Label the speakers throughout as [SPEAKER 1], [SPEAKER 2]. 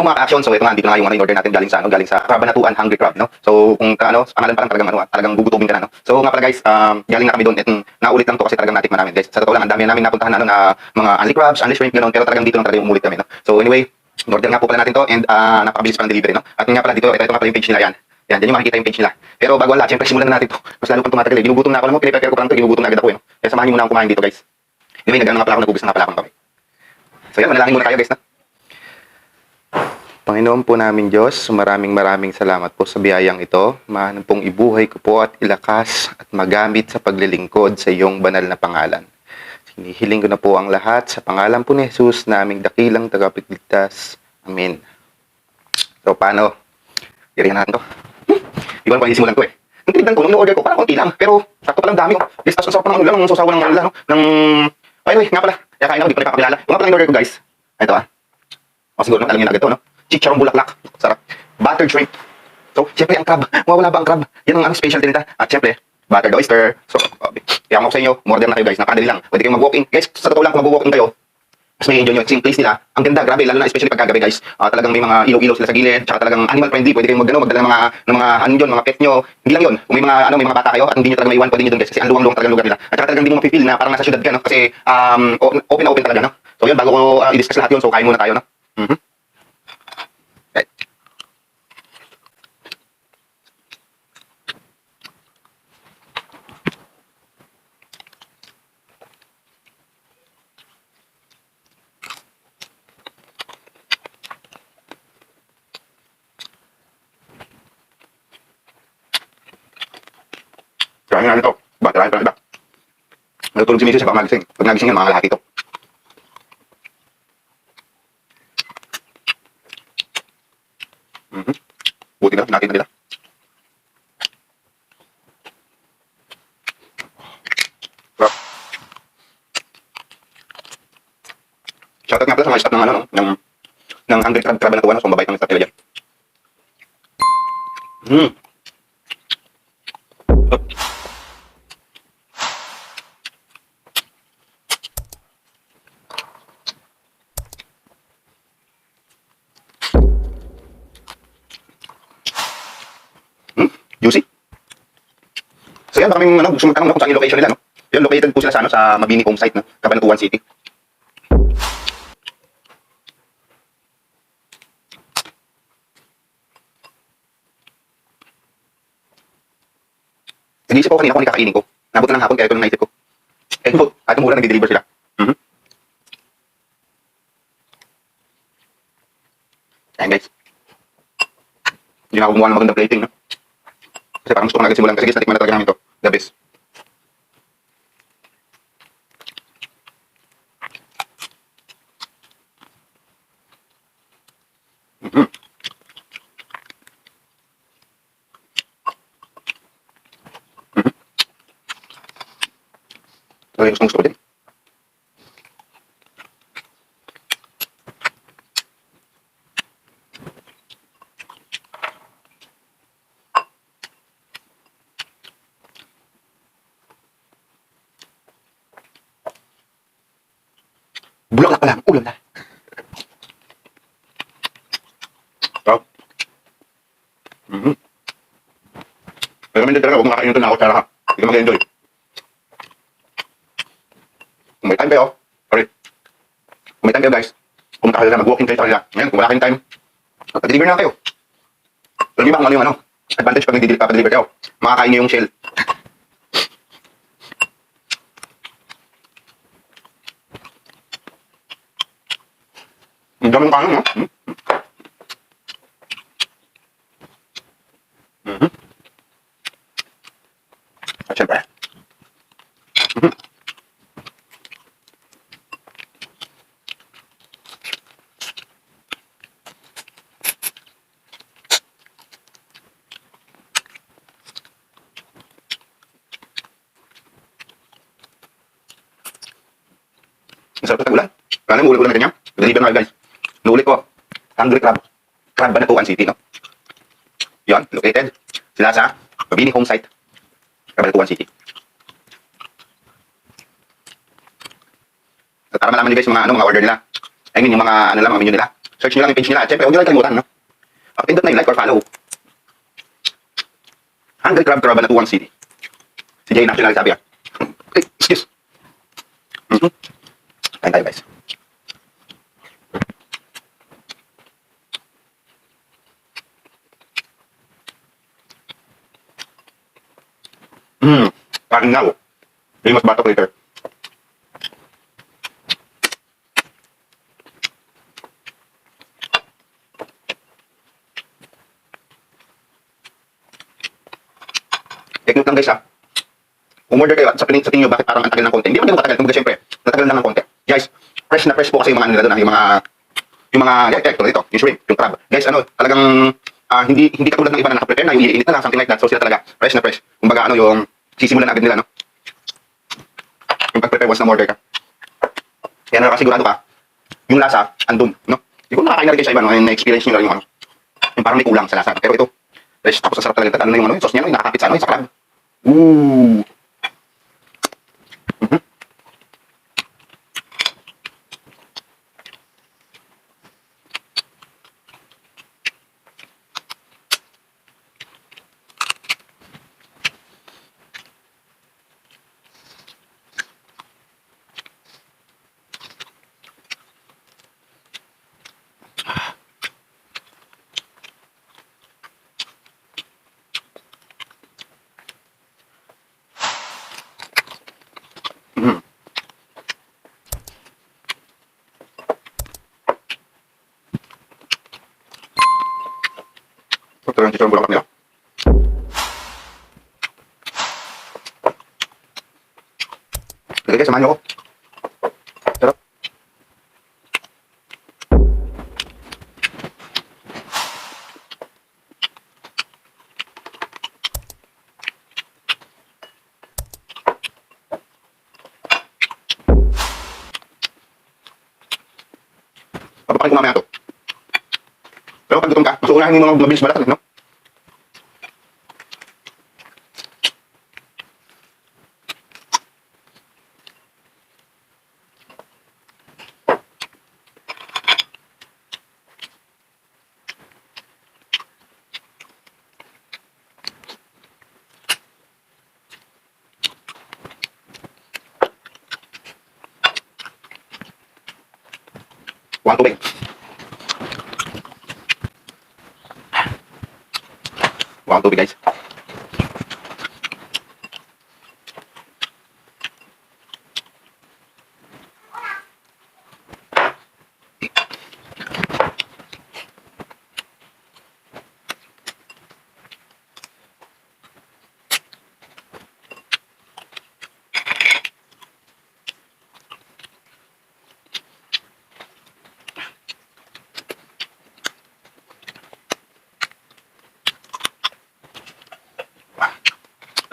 [SPEAKER 1] yung mga action, so ito nga, dito na nga yung in-order natin galing sa Kabanatuan Hungry Crab, no? So kung ano, pangalan pa lang talagang gugutumin ka na, no? So nga pala guys, galing na kami doon, naulit lang to kasi talagang natikman namin guys. Sa totoo lang, ang dami namin napuntahan na, no, na mga unli crabs, unli shrimp, gano'n, pero talagang dito lang talaga yung umulit kami, no? So anyway, order nga po pala natin to and napakabilis pa ng delivery, no? At nga pala dito, ito nga pala yung page nila, yan. Yan, dyan yung makikita yung page nila. Pero bago ang lahat, syempre simulan na natin to. Mas lalo pang tumatagal eh. Ginugutom na ako, alam mo, pinipepare ko pa lang to, ginugutom na agad ako eh, no? Kaya samahan niyo muna akong kumain dito guys. Anyway, nag-ano nga pala ako, nag-ubis na nga pala ako ng kamay. So yan, manalangin muna tayo guys, na. Panginoon po namin Diyos, maraming salamat po sa biyayang ito. Maanan pong ibuhay ko po at ilakas at magamit sa paglilingkod sa iyong banal na pangalan. Hinihiling ko na po ang lahat sa pangalan po ni Jesus na aming dakilang tagapagligtas. Amen. So paano? Iriyan natin to. Di ba paano simulan ko eh. Nung tinignan ko, nung order ko, parang konti lang. Pero sakto palang dami. Guys, tapos ang sarap pa ng ulam, ang susawa ng ulam, no? Anyway, nga pala. Kaya kain ako, di ko na ipapakilala. Yung nga pala yung order ko guys. Ito O siguro, alam niyo na agad to, no? Chicharong bulaklak. Sarap. Buttered shrimp. So, syempre, ang crab. Mawawala ba ang crab? Yan ang special din nila. At syempre, buttered oyster. So, kaya ako sa inyo, order na kayo guys. Napakadali lang. Pwede kayong mag-walk-in. Guys, sa totoo lang, kung mag-walk-in kayo, mas may enjoy nyo. Kasi yung place nila, ang ganda, grabe. Lalo na especially pagkagabi guys. Talagang may mga ilaw-ilaw sila sa gilid. Tsaka talagang animal friendly. Pwede kayong magdala ng mga ano yun, mga pet nyo. Hindi lang yun. Kung may mga bata kayo at hindi nyo talaga maiwan, pwede nyo dun guys. Kasi ang luwang-luwang talagang lugar nila. At tsaka talagang hindi mo mapipil na parang nasa syudad ka, no? Kasi open na open talaga, no? So yun, bago ko i-discuss lahat yun, so kain muna tayo, no? Okay. Kaya nga nito, baterahin pa ng iba. Natutulog si Mrs. baka magising. Pag nagising yan, mga lalaki ito. Buti na, nakita nila. Sarap. Shoutout nga pala sa mga staff ng ano, no? ng Hungry Crab Kabanatuan, so mabait ang staff nila dyan. Juicy. So yan, baka may gusto magtanong na kung saan yung location nila, no? Yun, located po sila sa, sa Mabini home site, no? Cabanatuan City. Nag-iisip ko kanina kung ano kakainin ko. Nabot na ng hapon, kaya ito nang naisip ko. Ito mura nag-deliver sila. Ayan guys. Hindi na ako gumawa ng magandang plating, no? Kasi parang gusto ko na agad simulan kasi guys, natikman na talaga namin ito. The best. Ito yung gusto ko din. Bulaklak pa lang, ulam na. Wow. Recommended talaga, huwag makakain ito na ako, tsara ka. Hindi ka mag-enjoy. Kung may time kayo, kung may time kayo guys, pumunta kayo na, mag-walking kayo sa kanila. Ngayon, kung wala kayong time, magpa-deliver na lang kayo. Alam niyo ba kung ano yung advantage pag nag-deliver kayo? Makakain niyo yung shell. Ang daming kanin, no? At syempre. Masarap sa tagulan. Kala mo ulit-ulit na ganyan? Deliver na kayo guys. Nuulit ko. Hungry Crab. Cabanatuan City, no? Yan, located. Sila sa Mabini home site. Cabanatuan City. At para malaman nyo guys mga order nila. I mean yung mga mga menu nila. Search nyo lang yung page nila. At syempre, huwag nyo lang kalimutan, no? Pakipindot na yung like or follow. Hungry Crab Cabanatuan City. Si Jay National sabi Okay, excuse. Kain tayo guys. Carinaw. Famous batok later. Take note lang guys ha. Umorder kayo at sa tingin nyo bakit parang ang tagal ng konti. Hindi naman ganun katagal. Kumbaga syempre, natagalan lang ng konti. Guys, fresh na fresh po kasi yung mga nila doon. Yung mga ito, yung shrimp, yung crab. Guys, talagang hindi katulad ng iba na nakaprepare na, yung iinit na lang, something like that. So sila talaga, fresh na fresh. Kumbaga yung sisimulan na agad nila, no? Yung pag-prepare once na order ka. Kaya nakakasigurado ka, yung lasa, andun, no? Hindi ko nakakain na rin kayo sa iba, no? Na-experience nyo lang yung yung parang may kulang sa lasa. Pero ito, fresh, tapos ang sarap talaga. Ano na yung sauce niya, nakakapit sa sa crab. Ooh! Ito yung chichong bulaklak nila. Sige guys, samahan nyo ako. Sarap. Papapakain ko mamaya ito. Pero pag gutom ka, mas uunahin yung mga mabilis balat, no? Kuha ang tubig. Kuha ang tubig guys.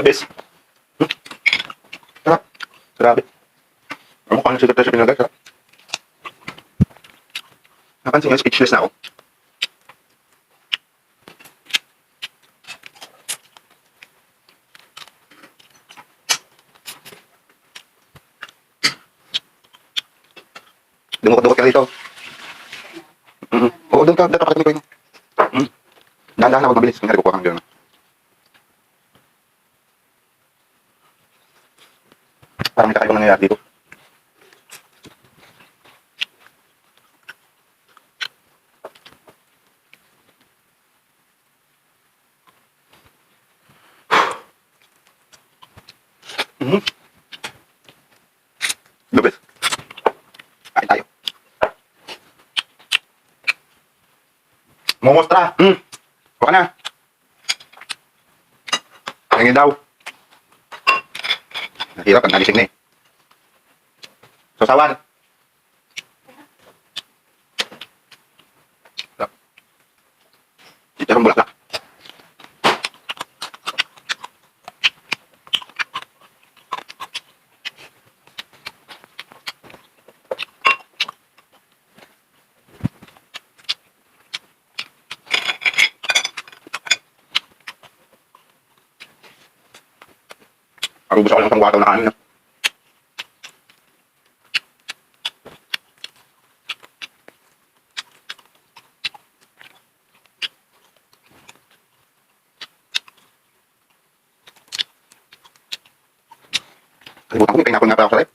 [SPEAKER 1] The best. Sarap. Grabe. Ang mukha ng secretary sa pinagay. Sarap. Napansin nga, speechless na ako. Dumukot-dukot ka dito. Oo, doon ka. Dapat pakita ko yun. Dahan-dahan na, huwag mabilis. Kanyari kukuha kang gano'n. Parang may kakaibang nangyayari dito. Lupit. Kain tayo. Momostra. Baka na. Tingin daw. Nahirap pag nagising na eh. Sasawan. Chicharong bulaklak. Arubos ako ng pangwataw na kanin. Nakalimutan ko, may pineapple nga pa ako sa rep.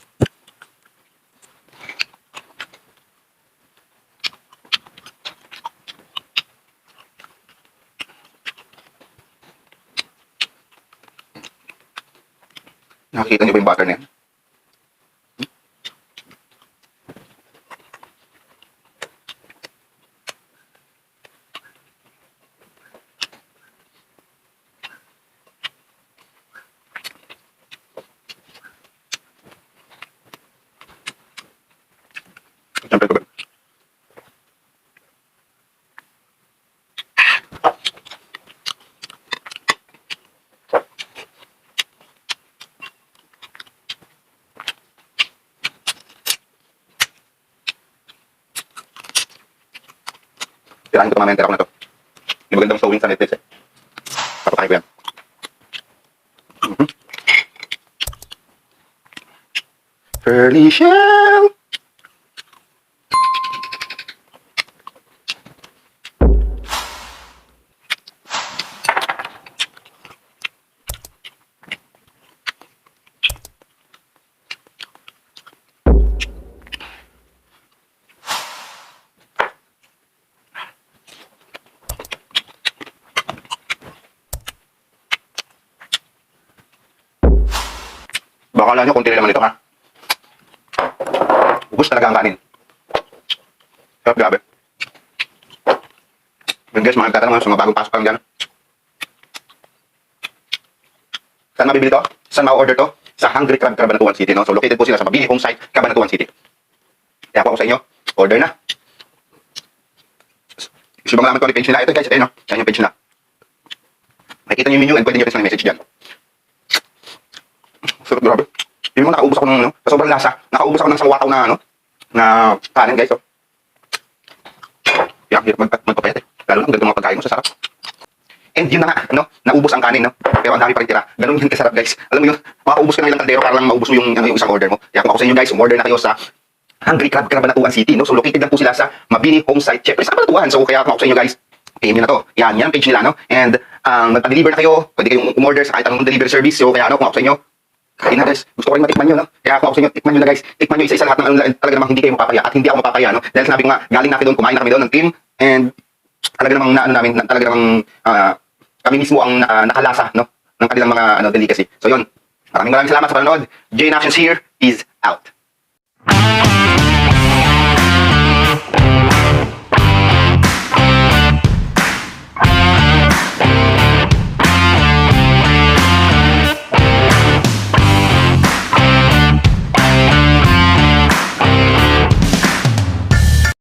[SPEAKER 1] Nakikita niyo ba yung butter na yan? Siyempre ito ba? Tirahin ko ito mamaya yung tira ko na ito. Yung magandang showing sa Netflix eh. Papakain ko yan. Pearly shell! Baka kala nyo, kunti na naman ito ha. Ubus talaga ang kanin. Sarap, grabe. Yun guys, mga nagtatanong sa mga bagong pasok pa lang dyan. Saan mabibili to? Saan ma-order to? Sa Hungry Crab, Cabanatuan City. No? So located po sila sa Mabini Home Site, Cabanatuan City. Kaya po ako sa inyo, order na. Gusto bang malaman ko ang page nila? Ito guys, ito yun. No? Yan yung page nila. Makikita nyo yung menu and pwede nyo rin sa message dyan. Sarap, grabe. Yung mga nakaubos ako ng, sa sobrang lasa, nakaubos ako ng isang wataw na, na kanin, guys, Yan, hirap magpapayat, Lalo na, ganito mga pagkain mo, sa sarap. And yun na nga, naubos ang kanin, Pero ang dami pa rin tira. Ganun yun kasarap, guys. Alam mo yun, makaubos ka ng ilang kaldero para lang maubos mo yung isang order mo. Kaya kung ako sa inyo, guys, umorder na kayo sa Hungry Crab, Cabanatuan City, So, located lang po sila sa Mabini Home Site, Siyempre, sa Cabanatuan. So, kaya kung ako sa inyo, guys, PM nyo na to. Yan ang page nila, And, magpa-deliver na kayo, pwede kayong umorder sa kahit anong delivery service. So, kaya kung ako sa inyo, kain na guys, gusto ko rin matikman nyo, Kaya kung ako sa inyo, tikman nyo na guys. Tikman nyo isa-isa lahat ng talaga namang hindi kayo mapapaya. At hindi ako mapapaya, Dahil sabi ko nga, galing na kami doon, kumain na kami doon ng team. And talaga namang talaga namang kami mismo ang nakalasa, ng kanilang mga delicacy. So yun, maraming salamat sa panonood. J Nations here is out.